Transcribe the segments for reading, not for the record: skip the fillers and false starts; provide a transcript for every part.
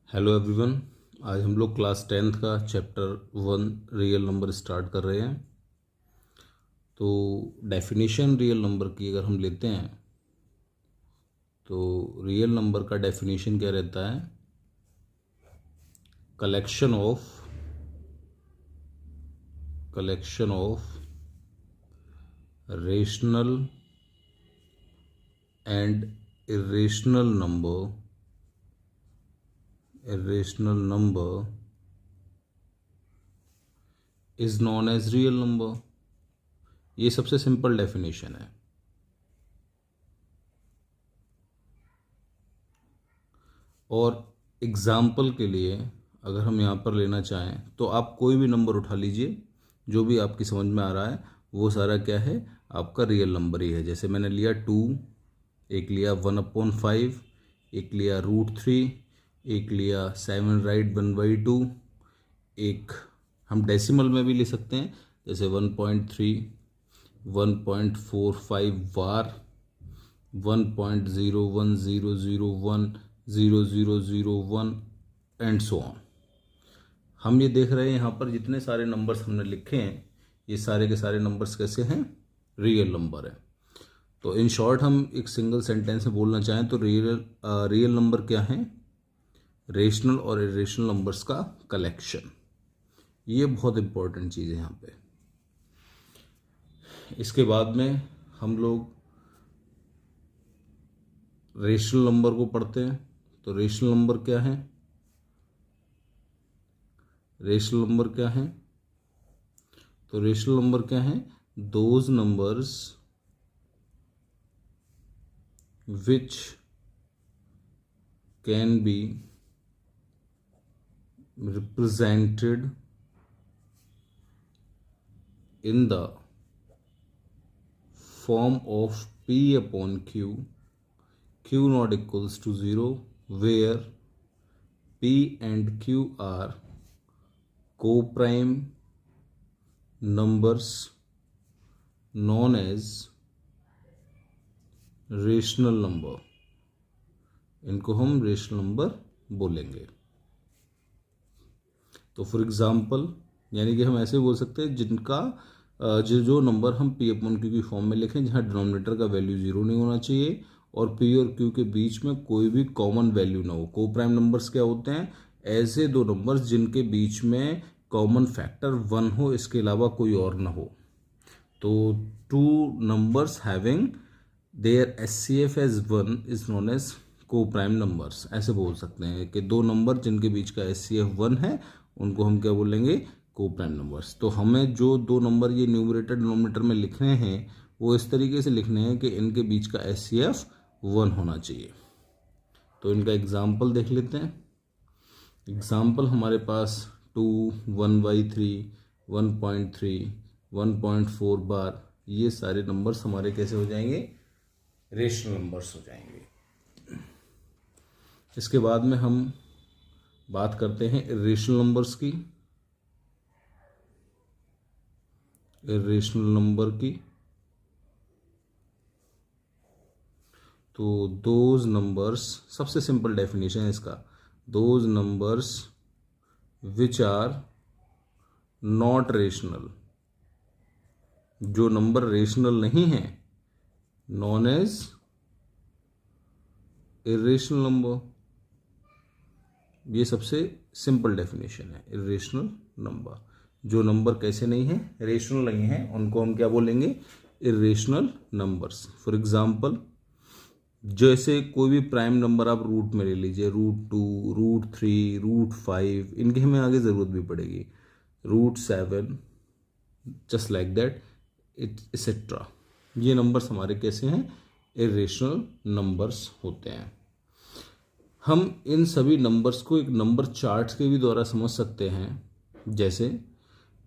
Hello everyone. आज हम लोग क्लास 10th का चैप्टर 1 रियल नंबर स्टार्ट कर रहे हैं। तो डेफिनेशन रियल नंबर की अगर हम लेते हैं तो रियल नंबर का डेफिनेशन क्या रहता है? Collection of rational and irrational number is known as real number. ये सबसे सिंपल डेफिनेशन है। और एग्जाम्पल के लिए अगर हम यहाँ पर लेना चाहें तो आप कोई भी नंबर उठा लीजिए, जो भी आपकी समझ में आ रहा है वो सारा क्या है, आपका रियल नंबर ही है। जैसे मैंने लिया 2, एक लिया 1/5, एक लिया √3, एक लिया 7 राइट 1/2, एक हम डेसिमल में भी ले सकते हैं जैसे 1.3, 1.45 वार, 1.01001, 0001 एंड सो ऑन। हम ये देख रहे हैं यहाँ पर जितने सारे नंबर्स हमने लिखे हैं ये सारे के सारे नंबर्स कैसे हैं, रियल नंबर है। तो इन शॉर्ट हम एक सिंगल सेंटेंस में बोलना चाहें तो रियल नंबर क्या है? रेशनल और इरेशनल नंबर्स का कलेक्शन। ये बहुत इंपॉर्टेंट चीज़ है यहाँ पे। इसके बाद में हम लोग रेशनल नंबर को पढ़ते हैं। तो रेशनल नंबर क्या है? रेशनल नंबर क्या है? तो रेशनल नंबर क्या है? Those numbers which can be represented in the form of P upon Q, Q not equals to 0, where P and Q are co-prime numbers known as rational number. इनको हम rational number बोलेंगे। तो for example यानी कि हम ऐसे बोल सकते हैं जिनका जो नंबर हम पी अपॉन क्यू की फॉर्म में लिखें, जहाँ डिनोमिनेटर का वैल्यू 0 नहीं होना चाहिए और पी और क्यू के बीच में कोई भी कॉमन वैल्यू ना हो। को प्राइम नंबर्स क्या होते हैं? ऐसे दो नंबर्स जिनके बीच में कॉमन फैक्टर 1 हो, इसके अलावा कोई और ना हो। तो two numbers having their HCF as 1 is known as coprime numbers. ऐसे बोल सकते हैं कि दो नंबर जिनके बीच का एचसीएफ 1 है उनको हम क्या बोलेंगे? को प्राइम नंबर्स। तो हमें जो दो नंबर ये न्यूमरेटर डिनोमिनेटर में लिखने हैं वो इस तरीके से लिखने हैं कि इनके बीच का एचसीएफ 1 होना चाहिए। तो इनका एग्जाम्पल देख लेते हैं। एग्जाम्पल हमारे पास 2, 1/3, 1.3, 1.4 बार, ये सारे नंबर्स हमारे कैसे हो जाएंगे? रेशनल नंबर्स हो जाएंगे। इसके बाद में हम बात करते हैं इरेशनल नंबर्स की। इरेशनल नंबर की तो दोज नंबर्स, सबसे सिंपल डेफिनेशन है इसका, those numbers which are not rational, जो नंबर रेशनल नहीं है, नॉन एज इरेशनल नंबर। ये सबसे सिंपल डेफिनेशन है। इरेशनल नंबर, जो नंबर कैसे नहीं है, रेशनल नहीं है, उनको हम क्या बोलेंगे? Irrational numbers. फॉर एग्जाम्पल जैसे कोई भी प्राइम नंबर आप रूट में ले लीजिए, √2, √3, √5, इनकी हमें आगे ज़रूरत भी पड़ेगी, √7, जस्ट लाइक दैट एक्सेट्रा। ये नंबर्स हमारे कैसे हैं? इरेशनल नंबर्स होते हैं। हम इन सभी नंबर्स को एक नंबर चार्ट्स के भी द्वारा समझ सकते हैं। जैसे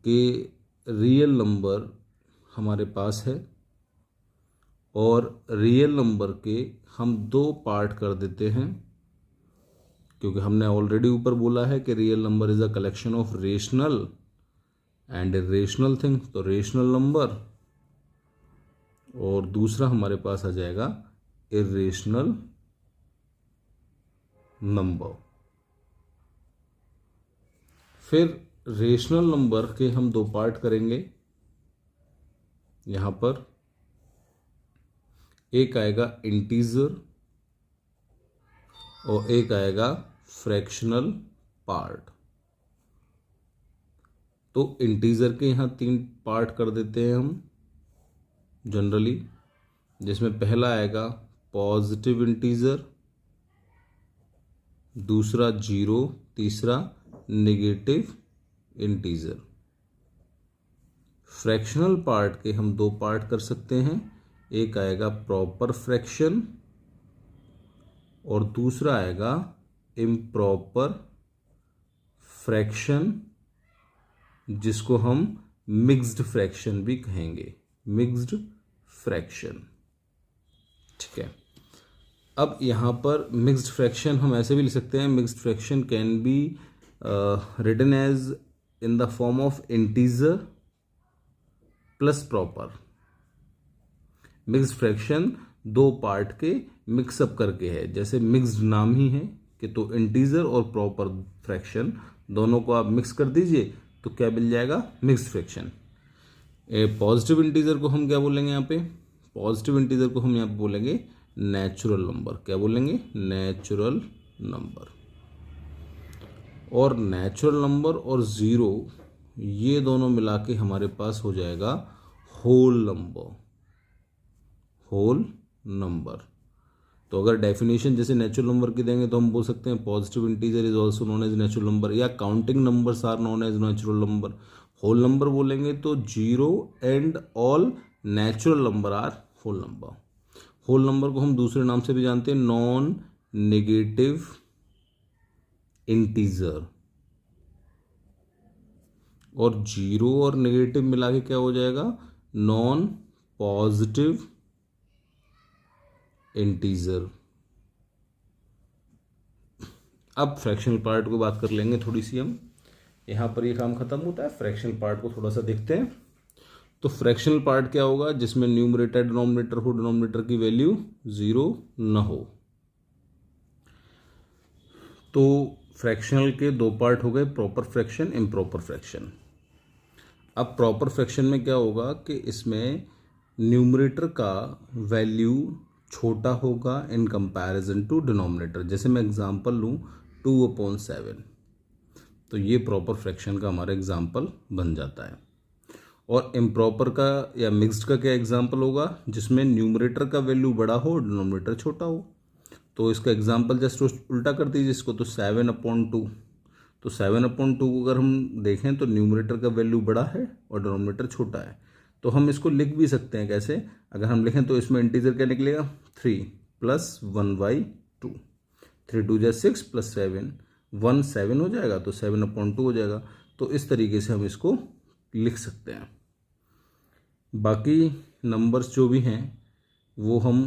कि रियल नंबर हमारे पास है और रियल नंबर के हम दो पार्ट कर देते हैं, क्योंकि हमने ऑलरेडी ऊपर बोला है कि real number is a collection of rational and irrational thing. तो रेशनल नंबर और दूसरा हमारे पास आ जाएगा इरेशनल नंबर। फिर रेशनल नंबर के हम दो पार्ट करेंगे। यहाँ पर एक आएगा इंटीजर और एक आएगा फ्रैक्शनल पार्ट। तो इंटीजर के यहाँ 3 पार्ट कर देते हैं हम जनरली, जिसमें पहला आएगा पॉजिटिव इंटीजर, दूसरा 0, तीसरा नेगेटिव इंटीजर। फ्रैक्शनल पार्ट के हम 2 पार्ट कर सकते हैं, एक आएगा प्रॉपर फ्रैक्शन और दूसरा आएगा इम्प्रॉपर फ्रैक्शन, जिसको हम मिक्स्ड फ्रैक्शन भी कहेंगे, मिक्स्ड फ्रैक्शन। ठीक है, अब यहाँ पर मिक्स्ड फ्रैक्शन हम ऐसे भी लिख सकते हैं, mixed fraction can be written as in the form of integer plus proper. Mixed fraction 2 part के मिक्सअप करके है, जैसे मिक्स्ड नाम ही है कि तो इंटीजर और प्रॉपर फ्रैक्शन दोनों को आप मिक्स कर दीजिए तो क्या मिल जाएगा, मिक्स्ड फ्रैक्शन। पॉजिटिव इंटीजर को हम क्या बोलेंगे यहाँ पे, पॉजिटिव इंटीजर को हम यहाँ पे बोलेंगे नेचुरल नंबर। क्या बोलेंगे, नेचुरल नंबर। और नेचुरल नंबर और 0 ये दोनों मिला के हमारे पास हो जाएगा होल नंबर, होल नंबर। तो अगर डेफिनेशन जैसे नेचुरल नंबर की देंगे तो हम बोल सकते हैं positive integer is also known as natural number, या counting numbers are known as natural number. Whole number बोलेंगे तो 0 and all natural number are whole number. Whole number को हम दूसरे नाम से भी जानते हैं, नॉन नेगेटिव इंटीजर। और 0 और नेगेटिव मिला के क्या हो जाएगा, नॉन पॉजिटिव इंटीजर। अब फ्रैक्शनल पार्ट को बात कर लेंगे थोड़ी सी हम, यहाँ पर ये काम खत्म होता है, फ्रैक्शनल पार्ट को थोड़ा सा देखते हैं। तो फ्रैक्शनल पार्ट क्या होगा, जिसमें न्यूमरेटर डिनोमिनेटर हो, डिनोमिनेटर की वैल्यू 0 न हो। तो फ्रैक्शनल के 2 पार्ट हो गए, प्रॉपर फ्रैक्शन, इम्प्रॉपर फ्रैक्शन। अब प्रॉपर फ्रैक्शन में क्या होगा कि इसमें न्यूमरेटर का वैल्यू छोटा होगा इन कंपैरिजन टू डिनोमिनेटर। जैसे मैं एग्जांपल लूँ 2/7, तो ये प्रॉपर फ्रैक्शन का हमारा एग्जांपल बन जाता है। और इम्प्रॉपर का या मिक्स्ड का क्या एग्जांपल होगा, जिसमें न्यूमरेटर का वैल्यू बड़ा हो, डिनोमिनेटर छोटा हो। तो इसका एग्जांपल जस्ट उल्टा कर दीजिए इसको, तो 7/2। तो 7/2 को अगर हम देखें तो न्यूमरेटर का वैल्यू बड़ा है और डिनोमिनेटर छोटा है। तो हम इसको लिख भी सकते हैं कैसे, अगर हम लिखें तो इसमें इंटीजर क्या निकलेगा, 3 + 1/2। 3 2 = 6 + 7 1 7 हो जाएगा, तो 7/2 हो जाएगा। तो इस तरीके से हम इसको लिख सकते हैं। बाकी नंबर्स जो भी हैं वो हम